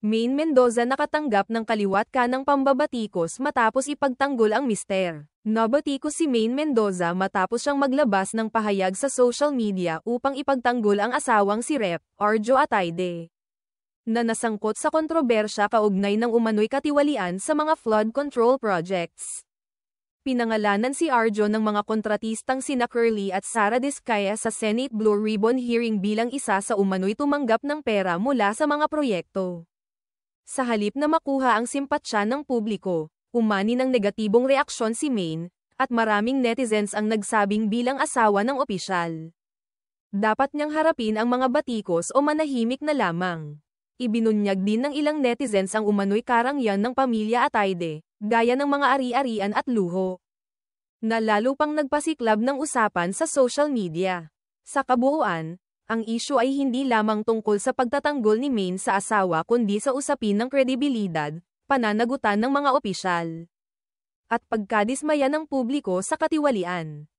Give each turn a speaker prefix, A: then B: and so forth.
A: Maine Mendoza nakatanggap ng kaliwat kanang pambabatikos matapos ipagtanggol ang mister. Nabatikos si Maine Mendoza matapos siyang maglabas ng pahayag sa social media upang ipagtanggol ang asawang si Rep. Arjo Atayde, na nasangkot sa kontrobersya kaugnay ng umano'y katiwalian sa mga flood control projects. Pinangalanan si Arjo ng mga kontratistang sina Curly at Sara Diskaya sa Senate Blue Ribbon hearing bilang isa sa umano'y tumanggap ng pera mula sa mga proyekto. Sa halip na makuha ang simpatsya ng publiko, umani ng negatibong reaksyon si Maine, at maraming netizens ang nagsabing bilang asawa ng opisyal, dapat niyang harapin ang mga batikos o manahimik na lamang. Ibinunyag din ng ilang netizens ang umano'y karangyan ng pamilya Atayde, gaya ng mga ari-arian at luho, na lalo pang nagpasiklab ng usapan sa social media. Sa kabuuan, ang issue ay hindi lamang tungkol sa pagtatanggol ni Maine sa asawa kundi sa usapin ng kredibilidad, pananagutan ng mga opisyal, at pagkadismaya ng publiko sa katiwalian.